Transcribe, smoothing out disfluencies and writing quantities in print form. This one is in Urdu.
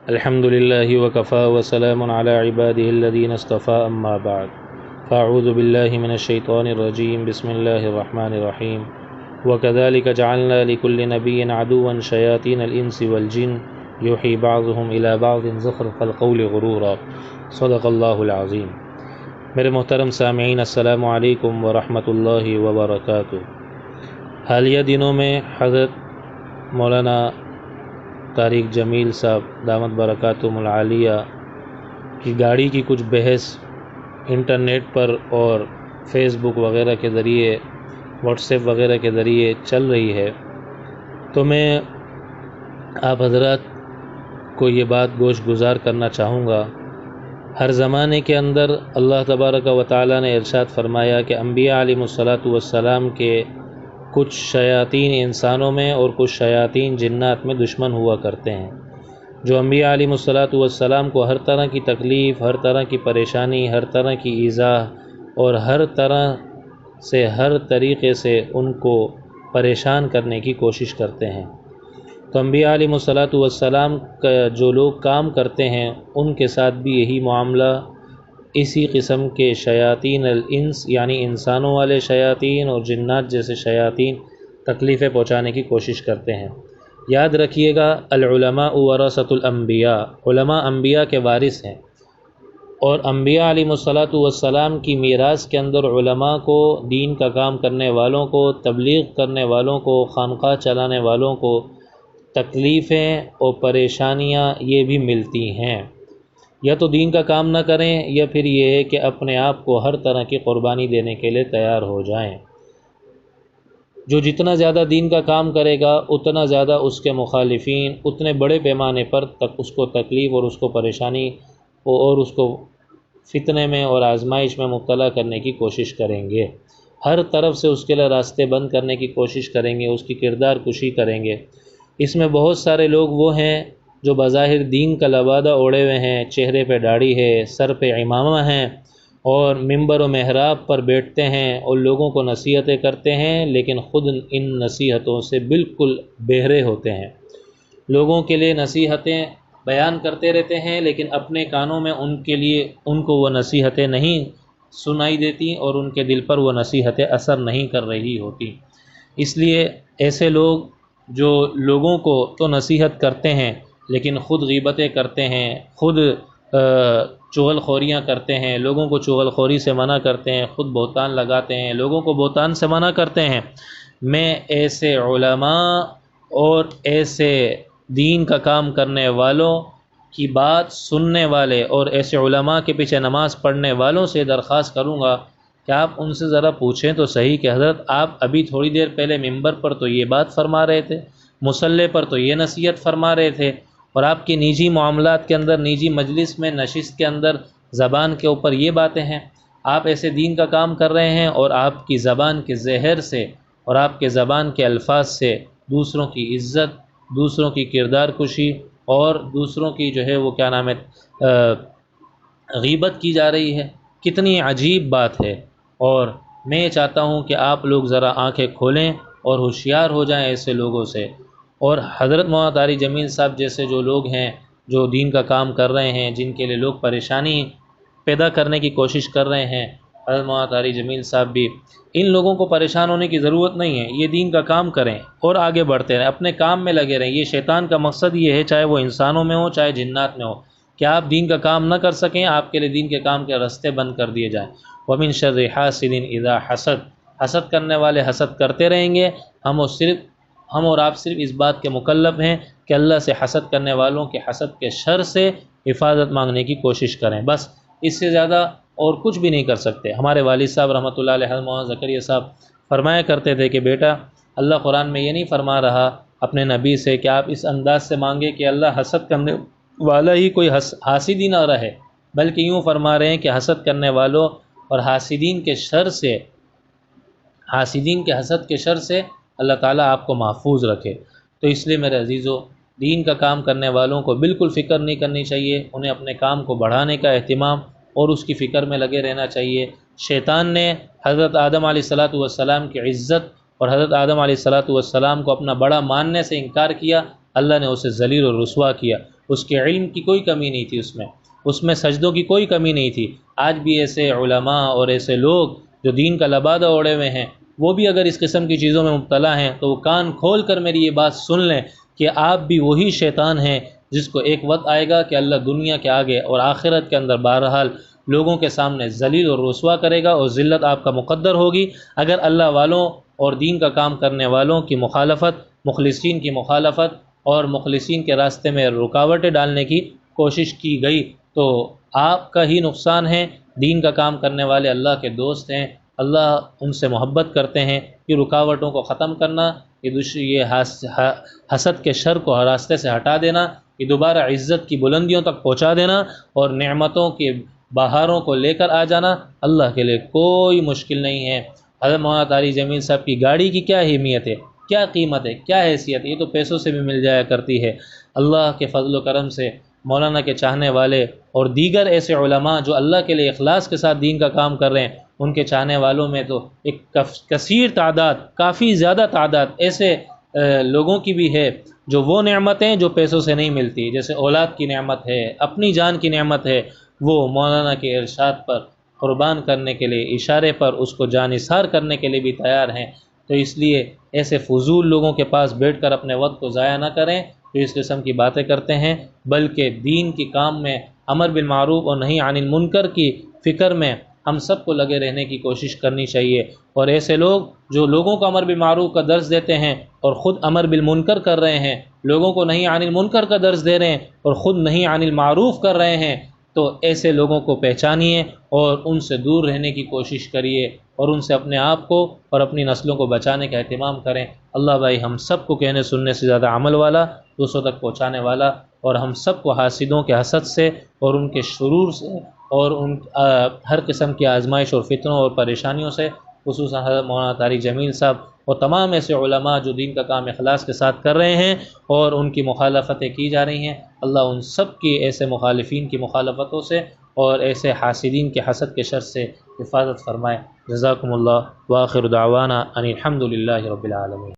الحمد لله وكفى وسلام على عباده الذين اصطفى أما بعد فأعوذ بالله من الشيطان الرجيم بسم الله الرحمن الرحيم وكذلك جعلنا لكل نبي عدوا شياطين الإنس والجن يوحي بعضهم إلى بعض زخرف القول غرورا صدق اللہ العظیم۔ میرے محترم سامعین، السلام علیکم ورحمۃ اللہ وبرکاتہ۔ حالیہ دنوں میں حضرت مولانا طارق جمیل صاحب دامت برکاتہم العالیہ کی گاڑی کی کچھ بحث انٹرنیٹ پر اور فیس بک وغیرہ کے ذریعے، واٹس ایپ وغیرہ کے ذریعے چل رہی ہے، تو میں آپ حضرات کو یہ بات گوش گزار کرنا چاہوں گا۔ ہر زمانے کے اندر اللہ تبارک و تعالیٰ نے ارشاد فرمایا کہ انبیاء علیہم الصلاۃ والسلام کے کچھ شیاطین انسانوں میں اور کچھ شیاطین جنات میں دشمن ہوا کرتے ہیں، جو انبیاء علیہم الصلاۃ والسلام کو ہر طرح کی تکلیف، ہر طرح کی پریشانی، ہر طرح کی ایذا اور ہر طرح سے، ہر طریقے سے ان کو پریشان کرنے کی کوشش کرتے ہیں۔ تو انبیاء علیہم الصلاۃ والسلام کا جو لوگ کام کرتے ہیں ان کے ساتھ بھی یہی معاملہ، اسی قسم کے شیاطین الانس یعنی انسانوں والے شیاطین اور جنات جیسے شیاطین تکلیفیں پہنچانے کی کوشش کرتے ہیں۔ یاد رکھیے گا، العلماء ورثۃ الانبیاء، علماء انبیاء کے وارث ہیں، اور انبیاء علیہم الصلاۃ والسلام کی میراث کے اندر علماء کو، دین کا کام کرنے والوں کو، تبلیغ کرنے والوں کو، خانقاہ چلانے والوں کو تکلیفیں اور پریشانیاں یہ بھی ملتی ہیں۔ یا تو دین کا کام نہ کریں، یا پھر یہ ہے کہ اپنے آپ کو ہر طرح کی قربانی دینے کے لیے تیار ہو جائیں۔ جو جتنا زیادہ دین کا کام کرے گا اتنا زیادہ اس کے مخالفین اتنے بڑے پیمانے پر اس کو تکلیف اور اس کو پریشانی اور اس کو فتنے میں اور آزمائش میں مبتلا کرنے کی کوشش کریں گے۔ ہر طرف سے اس کے لیے راستے بند کرنے کی کوشش کریں گے، اس کی کردار کشی کریں گے۔ اس میں بہت سارے لوگ وہ ہیں جو بظاہر دین کا لبادہ اوڑھے ہوئے ہیں، چہرے پہ داڑھی ہے، سر پہ عمامہ ہیں، اور ممبر و محراب پر بیٹھتے ہیں اور لوگوں کو نصیحتیں کرتے ہیں، لیکن خود ان نصیحتوں سے بالکل بہرے ہوتے ہیں۔ لوگوں کے لیے نصیحتیں بیان کرتے رہتے ہیں، لیکن اپنے کانوں میں ان کو وہ نصیحتیں نہیں سنائی دیتی اور ان کے دل پر وہ نصیحتیں اثر نہیں کر رہی ہوتی۔ اس لیے ایسے لوگ جو لوگوں کو تو نصیحت کرتے ہیں لیکن خود غیبتیں کرتے ہیں، خود چغل خوریاں کرتے ہیں، لوگوں کو چغل خوری سے منع کرتے ہیں، خود بہتان لگاتے ہیں، لوگوں کو بہتان سے منع کرتے ہیں، میں ایسے علماء اور ایسے دین کا کام کرنے والوں کی بات سننے والے اور ایسے علماء کے پیچھے نماز پڑھنے والوں سے درخواست کروں گا کہ آپ ان سے ذرا پوچھیں تو صحیح کہ حضرت آپ ابھی تھوڑی دیر پہلے ممبر پر تو یہ بات فرما رہے تھے، مصلی پر تو یہ نصیحت فرما رہے تھے، اور آپ کی نجی معاملات کے اندر، نجی مجلس میں، نشست کے اندر زبان کے اوپر یہ باتیں ہیں۔ آپ ایسے دین کا کام کر رہے ہیں اور آپ کی زبان کے زہر سے اور آپ کے زبان کے الفاظ سے دوسروں کی عزت، دوسروں کی کردار کشی اور دوسروں کی جو ہے وہ کیا نام ہے غیبت کی جا رہی ہے۔ کتنی عجیب بات ہے، اور میں چاہتا ہوں کہ آپ لوگ ذرا آنکھیں کھولیں اور ہوشیار ہو جائیں ایسے لوگوں سے۔ اور حضرت مولانا طارق جمیل صاحب جیسے جو لوگ ہیں جو دین کا کام کر رہے ہیں، جن کے لیے لوگ پریشانی پیدا کرنے کی کوشش کر رہے ہیں، حضرت مولانا طارق جمیل صاحب بھی، ان لوگوں کو پریشان ہونے کی ضرورت نہیں ہے۔ یہ دین کا کام کریں اور آگے بڑھتے رہیں، اپنے کام میں لگے رہیں۔ یہ شیطان کا مقصد یہ ہے، چاہے وہ انسانوں میں ہو چاہے جنات میں ہو، کہ آپ دین کا کام نہ کر سکیں، آپ کے لیے دین کے کام کے راستے بند کر دیے جائیں۔ وَمِن شَرِّ حَاسِدٍ إِذَا حَسَدَ، حسد کرنے والے حسد کرتے رہیں گے۔ ہم اور آپ صرف اس بات کے مکلف ہیں کہ اللہ سے حسد کرنے والوں کے حسد کے شر سے حفاظت مانگنے کی کوشش کریں، بس اس سے زیادہ اور کچھ بھی نہیں کر سکتے۔ ہمارے والد صاحب رحمۃ اللہ علیہ حضرت مولانا زکریا صاحب فرمایا کرتے تھے کہ بیٹا، اللہ قرآن میں یہ نہیں فرما رہا اپنے نبی سے کہ آپ اس انداز سے مانگے کہ اللہ حسد کرنے والا ہی کوئی حاسد ہی نہ رہے، بلکہ یوں فرما رہے ہیں کہ حسد کرنے والوں اور حاسدین کے حسد کے شر سے اللہ تعالیٰ آپ کو محفوظ رکھے۔ تو اس لیے میرے عزیزو، دین کا کام کرنے والوں کو بالکل فکر نہیں کرنی چاہیے، انہیں اپنے کام کو بڑھانے کا اہتمام اور اس کی فکر میں لگے رہنا چاہیے۔ شیطان نے حضرت آدم علیہ الصلاۃ والسلام کی عزت اور حضرت آدم علیہ الصلاۃ والسلام کو اپنا بڑا ماننے سے انکار کیا، اللہ نے اسے ذلیل و رسوا کیا۔ اس کے علم کی کوئی کمی نہیں تھی، اس میں سجدوں کی کوئی کمی نہیں تھی۔ آج بھی ایسے علماء اور ایسے لوگ جو دین کا لبادہ اوڑے ہوئے ہیں، وہ بھی اگر اس قسم کی چیزوں میں مبتلا ہیں تو وہ کان کھول کر میری یہ بات سن لیں کہ آپ بھی وہی شیطان ہیں جس کو ایک وقت آئے گا کہ اللہ دنیا کے آگے اور آخرت کے اندر بہرحال لوگوں کے سامنے ذلیل اور رسوا کرے گا، اور ذلت آپ کا مقدر ہوگی اگر اللہ والوں اور دین کا کام کرنے والوں کی مخالفت، مخلصین کی مخالفت اور مخلصین کے راستے میں رکاوٹیں ڈالنے کی کوشش کی گئی تو آپ کا ہی نقصان ہے۔ دین کا کام کرنے والے اللہ کے دوست ہیں، اللہ ان سے محبت کرتے ہیں۔ کہ رکاوٹوں کو ختم کرنا، یہ حسد کے شر کو راستے سے ہٹا دینا، کہ دوبارہ عزت کی بلندیوں تک پہنچا دینا اور نعمتوں کے بہاروں کو لے کر آ جانا اللہ کے لیے کوئی مشکل نہیں ہے۔ حضرت مولانا طارق جمیل صاحب کی گاڑی کی کیا اہمیت ہے، کیا قیمت ہے، کیا حیثیت ہے، یہ تو پیسوں سے بھی مل جایا کرتی ہے۔ اللہ کے فضل و کرم سے مولانا کے چاہنے والے اور دیگر ایسے علماء جو اللہ کے لیے اخلاص کے ساتھ دین کا کام کر رہے ہیں، ان کے چاہنے والوں میں تو ایک کثیر تعداد، کافی زیادہ تعداد ایسے لوگوں کی بھی ہے جو وہ نعمتیں جو پیسوں سے نہیں ملتی، جیسے اولاد کی نعمت ہے، اپنی جان کی نعمت ہے، وہ مولانا کے ارشاد پر قربان کرنے کے لیے، اشارے پر اس کو جان نثار کرنے کے لیے بھی تیار ہیں۔ تو اس لیے ایسے فضول لوگوں کے پاس بیٹھ کر اپنے وقت کو ضائع نہ کریں جو اس قسم کی باتیں کرتے ہیں، بلکہ دین کے کام میں امر بالمعروف اور نہی عن المنکر کی فکر میں ہم سب کو لگے رہنے کی کوشش کرنی چاہیے۔ اور ایسے لوگ جو لوگوں کو امر بالمعروف کا درس دیتے ہیں اور خود امر بالمنکر کر رہے ہیں، لوگوں کو نہی عن المنکر کا درس دے رہے ہیں اور خود نہی عن المعروف کر رہے ہیں، تو ایسے لوگوں کو پہچانیے اور ان سے دور رہنے کی کوشش کریے اور ان سے اپنے آپ کو اور اپنی نسلوں کو بچانے کا اہتمام کریں۔ اللہ بھائی ہم سب کو کہنے سننے سے زیادہ عمل والا، دوسروں تک پہنچانے والا، اور ہم سب کو حاسدوں کے حسد سے اور ان کے شرور سے اور ان ہر قسم کی آزمائش اور فتنوں اور پریشانیوں سے، خصوصاً حضرت مولانا طارق جمیل صاحب اور تمام ایسے علماء جو دین کا کام اخلاص کے ساتھ کر رہے ہیں اور ان کی مخالفتیں کی جا رہی ہیں، اللہ ان سب کی ایسے مخالفین کی مخالفتوں سے اور ایسے حاسدین کے حسد کے شر سے حفاظت فرمائے۔ جزاکم اللہ، وآخر دعوانا ان الحمد للہ رب العالمین۔